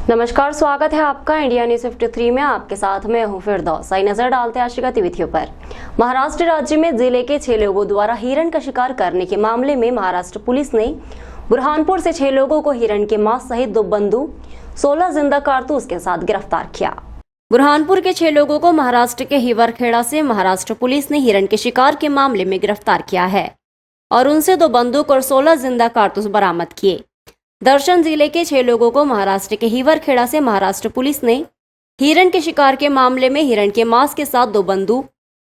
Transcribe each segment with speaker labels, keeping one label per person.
Speaker 1: नमस्कार, स्वागत है आपका इंडिया न्यूज 53 में। आपके साथ मैं हूं फिरदौस। आई नजर डालते हैं आज की गतिविधियों पर। महाराष्ट्र राज्य में जिले के 6 लोगों द्वारा हिरण का शिकार करने के मामले में महाराष्ट्र पुलिस ने बुरहानपुर से 6 लोगों को हिरण के मांस सहित 2 बंदूक 16 जिंदा कारतूस के साथ गिरफ्तार किया। बुरहानपुर के 6 लोगों को महाराष्ट्र के हिवरखेड़ा से महाराष्ट्र पुलिस ने हिरण के शिकार के मामले में गिरफ्तार किया है और उनसे 2 बंदूक और 16 जिंदा कारतूस बरामद किए। दर्शन जिले के 6 लोगों को महाराष्ट्र के हिवरखेड़ा से महाराष्ट्र पुलिस ने हिरण के शिकार के मामले में हिरण के मांस के साथ 2 बंदूक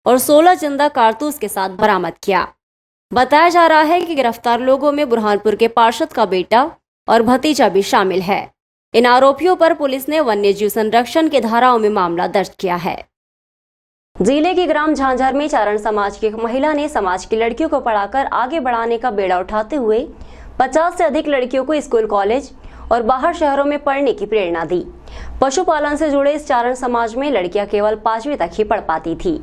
Speaker 1: और 16 जिंदा कारतूस के साथ बरामद किया। बताया जा रहा है कि गिरफ्तार लोगों में बुरहानपुर के पार्षद का बेटा और भतीजा भी शामिल है। इन आरोपियों पर पुलिस ने वन्य जीव संरक्षण के धाराओं में मामला दर्ज किया है। जिले के ग्राम झांझर में चारण समाज की एक महिला ने समाज की लड़कियों को पढ़ाकर आगे बढ़ाने का बेड़ा उठाते हुए 50 से अधिक लड़कियों को स्कूल, कॉलेज और बाहर शहरों में पढ़ने की प्रेरणा दी। पशुपालन से जुड़े इस चारण समाज में लड़कियां केवल 5वीं तक ही पढ़ पाती थी,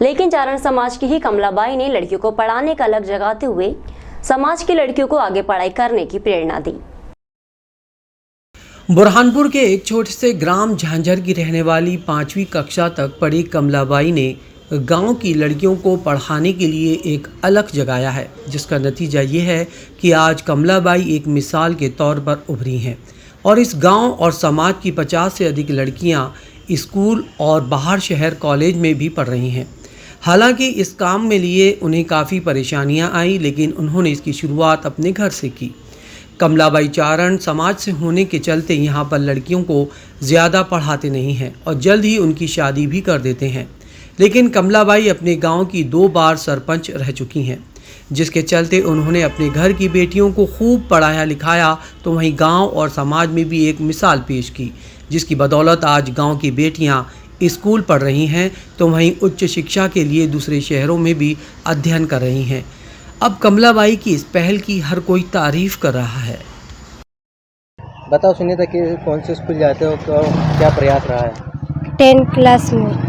Speaker 1: लेकिन चारण समाज की ही कमलाबाई ने लड़कियों को पढ़ाने का लग जगाते हुए समाज की लड़कियों को आगे पढ़ाई करने की प्रेरणा दी।
Speaker 2: बुरहानपुर के एक छोटे से ग्राम झांझर की रहने वाली 5वीं कक्षा तक पढ़ी कमलाबाई ने गांव की लड़कियों को पढ़ाने के लिए एक अलख जगाया है, जिसका नतीजा ये है कि आज कमलाबाई एक मिसाल के तौर पर उभरी हैं और इस गांव और समाज की 50 से अधिक लड़कियां स्कूल और बाहर शहर, कॉलेज में भी पढ़ रही हैं। हालांकि इस काम में लिए उन्हें काफ़ी परेशानियां आई, लेकिन उन्होंने इसकी शुरुआत अपने घर से की। कमलाबाई चारण समाज से होने के चलते यहाँ पर लड़कियों को ज़्यादा पढ़ाते नहीं हैं और जल्द ही उनकी शादी भी कर देते हैं। लेकिन कमलाबाई अपने गांव की 2 बार सरपंच रह चुकी हैं, जिसके चलते उन्होंने अपने घर की बेटियों को खूब पढ़ाया लिखाया, तो वहीं गांव और समाज में भी एक मिसाल पेश की, जिसकी बदौलत आज गांव की बेटियां स्कूल पढ़ रही हैं, तो वहीं उच्च शिक्षा के लिए दूसरे शहरों में भी अध्ययन कर रही हैं। अब कमलाबाई की इस पहल की हर कोई तारीफ कर रहा है।
Speaker 3: बताओ सुनीता कि कौन से स्कूल जाते हो, क्या प्रयास रहा है?
Speaker 4: 10 क्लास में।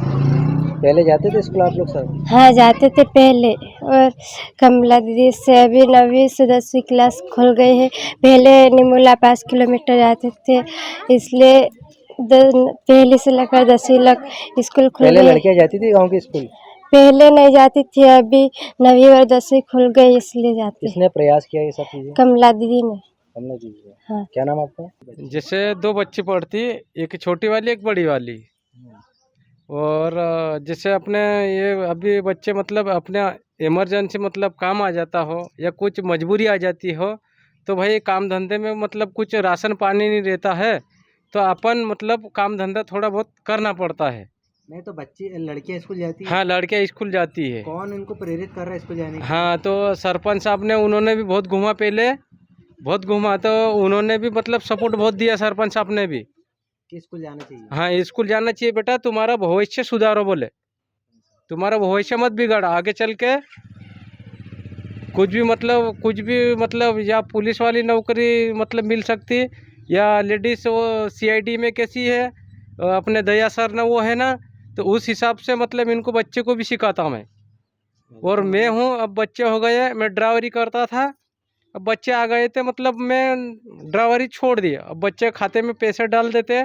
Speaker 3: पहले जाते थे स्कूल आप लोग सब?
Speaker 4: हाँ, जाते थे पहले, और कमला दीदी से अभी 9वीं से 10वीं क्लास खुल गई है। पहले निमोला 5 किलोमीटर जाते थे, इसलिए पहले से लेकर 10वीं तक स्कूल खुल गई।
Speaker 3: पहले लड़कियाँ जाती थी गांव के स्कूल?
Speaker 4: पहले नहीं जाती थी, अभी 9वीं और 10वीं खुल गई इसलिए जाती।
Speaker 3: किसने प्रयास किया ये सब चीजें?
Speaker 4: कमला दीदी ने।
Speaker 3: कमला दीदी।
Speaker 4: हाँ।
Speaker 3: क्या नाम आपका?
Speaker 5: जैसे 2 बच्ची पढ़ती, एक छोटी वाली एक बड़ी वाली। और जैसे अपने ये अभी बच्चे मतलब अपने इमरजेंसी मतलब काम आ जाता हो या कुछ मजबूरी आ जाती हो, तो भाई काम धंधे में मतलब कुछ राशन पानी नहीं रहता है, तो अपन मतलब काम धंधा थोड़ा बहुत करना पड़ता है।
Speaker 3: नहीं तो बच्ची लड़कियाँ स्कूल जाती है?
Speaker 5: हाँ, लड़कियाँ स्कूल जाती है।
Speaker 3: कौन इनको प्रेरित कर रहा है स्कूल जाने के?
Speaker 5: हाँ, तो सरपंच साहब ने, उन्होंने भी बहुत घूमा, पहले बहुत घूमा, तो उन्होंने भी मतलब सपोर्ट बहुत दिया सरपंच साहब ने भी
Speaker 3: कि स्कूल जाना चाहिए।
Speaker 5: हाँ, स्कूल जाना चाहिए बेटा, तुम्हारा भविष्य सुधारो, बोले तुम्हारा भविष्य मत बिगाड़, आगे चल के कुछ भी मतलब या पुलिस वाली नौकरी मतलब मिल सकती, या लेडीज वो CID में कैसी है अपने दया सर ना वो है ना, तो उस हिसाब से मतलब इनको बच्चे को भी सिखाता मैं। और मैं हूँ, अब बच्चे हो गए, मैं ड्राइवरी करता था, अब बच्चे आ गए थे, मतलब मैं ड्राइवरी छोड़ दिया। अब बच्चे खाते में पैसे डाल देते,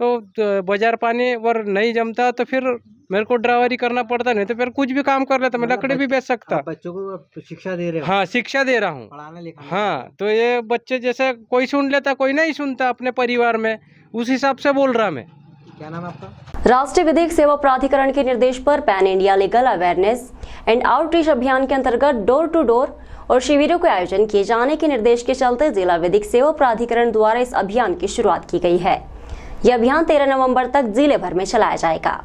Speaker 5: तो बाजार पानी और नहीं जमता, तो फिर मेरे को ड्राइवरी करना पड़ता, नहीं तो फिर कुछ भी काम कर लेता, मैं लकड़ी भी बेच सकता।
Speaker 3: बच्चों को शिक्षा दे रहे हो?
Speaker 5: हाँ, शिक्षा दे रहा हूँ,
Speaker 3: पढ़ाने लिखाने।
Speaker 5: हाँ, तो ये बच्चे जैसे कोई सुन लेता, कोई नहीं सुनता अपने परिवार में, उस हिसाब से बोल रहा मैं।
Speaker 3: क्या नाम आपका?
Speaker 1: राष्ट्रीय विधिक सेवा प्राधिकरण के निर्देश पर pan India legal awareness and outreach अभियान के अंतर्गत डोर टू डोर और शिविरों के आयोजन किए जाने के निर्देश के चलते जिला विधिक सेवा प्राधिकरण द्वारा इस अभियान की शुरुआत की गई है। यह अभियान 13 नवंबर तक जिले भर में चलाया जाएगा।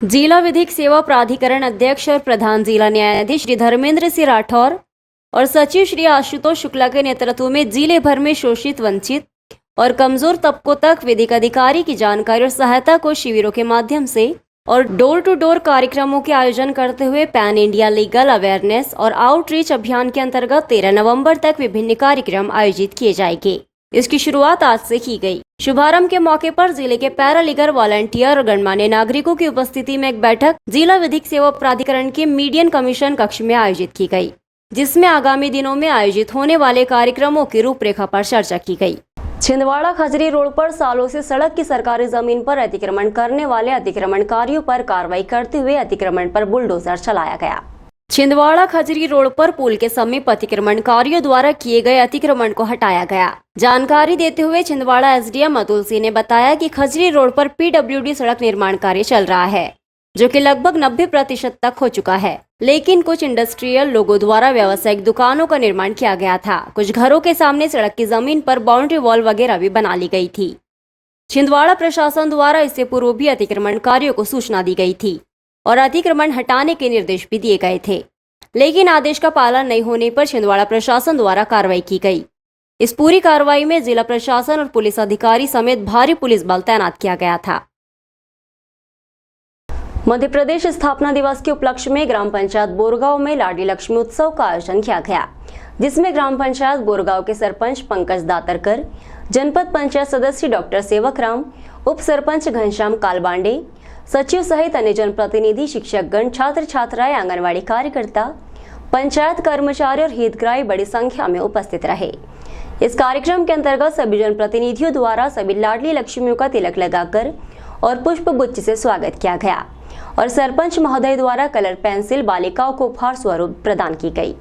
Speaker 1: जिला विधिक सेवा प्राधिकरण अध्यक्ष और प्रधान जिला न्यायाधीश श्री धर्मेंद्र सिंह राठौर और सचिव श्री आशुतोष शुक्ला के नेतृत्व में जिले भर में शोषित, वंचित और कमजोर तबकों तक विधिक अधिकारी की जानकारी और सहायता को शिविरों के माध्यम से और डोर टू डोर कार्यक्रमों के आयोजन करते हुए पैन इंडिया लीगल अवेयरनेस और आउटरीच अभियान के अंतर्गत 13 नवंबर तक विभिन्न कार्यक्रम आयोजित किए जाएंगे। इसकी शुरुआत आज से की गई। शुभारंभ के मौके पर जिले के पैरालीगल, वॉलंटियर और गणमान्य नागरिकों की उपस्थिति में एक बैठक जिला विधिक सेवा प्राधिकरण के मीडियन कमीशन कक्ष में आयोजित की गई, जिसमें आगामी दिनों में आयोजित होने वाले कार्यक्रमों की रूपरेखा पर चर्चा की गई। छिंदवाड़ा खजरी रोड पर सालों से सड़क की सरकारी जमीन पर अतिक्रमण करने वाले अतिक्रमणकारियों पर कार्रवाई करते हुए अतिक्रमण पर बुलडोजर चलाया गया। छिंदवाड़ा खजरी रोड पर पुल के समीप अतिक्रमणकारियों द्वारा किए गए अतिक्रमण को हटाया गया। जानकारी देते हुए छिंदवाड़ा एसडीएम अतुल सिंह ने बताया कि खजरी रोड पर पीडब्ल्यूडी सड़क निर्माण कार्य चल रहा है, जो कि लगभग 90% तक हो चुका है, लेकिन कुछ इंडस्ट्रियल लोगों द्वारा व्यावसायिक दुकानों का निर्माण किया गया था। कुछ घरों के सामने सड़क की जमीन पर बाउंड्री वॉल वगैरह भी बना ली गई थी। छिंदवाड़ा प्रशासन द्वारा इससे पूर्व भी अतिक्रमणकारियों को सूचना दी गई थी और अतिक्रमण हटाने के निर्देश भी दिए गए थे, लेकिन आदेश का पालन नहीं होने पर छिंदवाड़ा प्रशासन द्वारा कार्रवाई की गई। इस पूरी कार्रवाई में जिला प्रशासन और पुलिस अधिकारी समेत भारी पुलिस बल तैनात किया गया था। मध्य प्रदेश स्थापना दिवस के उपलक्ष्य में ग्राम पंचायत बोरगांव में लाडली लक्ष्मी उत्सव का आयोजन किया गया, जिसमें ग्राम पंचायत बोरगांव के सरपंच पंकज दातरकर, जनपद पंचायत सदस्य डॉक्टर सेवकराम, उप सरपंच घनश्याम कालबांडे, सचिव सहित अन्य जनप्रतिनिधि, शिक्षकगण, छात्र छात्राएं, आंगनवाड़ी कार्यकर्ता, पंचायत कर्मचारी और हितग्राही बड़ी संख्या में उपस्थित रहे। इस कार्यक्रम के अंतर्गत सभी जनप्रतिनिधियों द्वारा सभी लाडली लक्ष्मियों का तिलक लगाकर और पुष्प गुच्छ से स्वागत किया गया और सरपंच महोदय द्वारा कलर पेंसिल बालिकाओं को उपहार स्वरूप प्रदान की गई।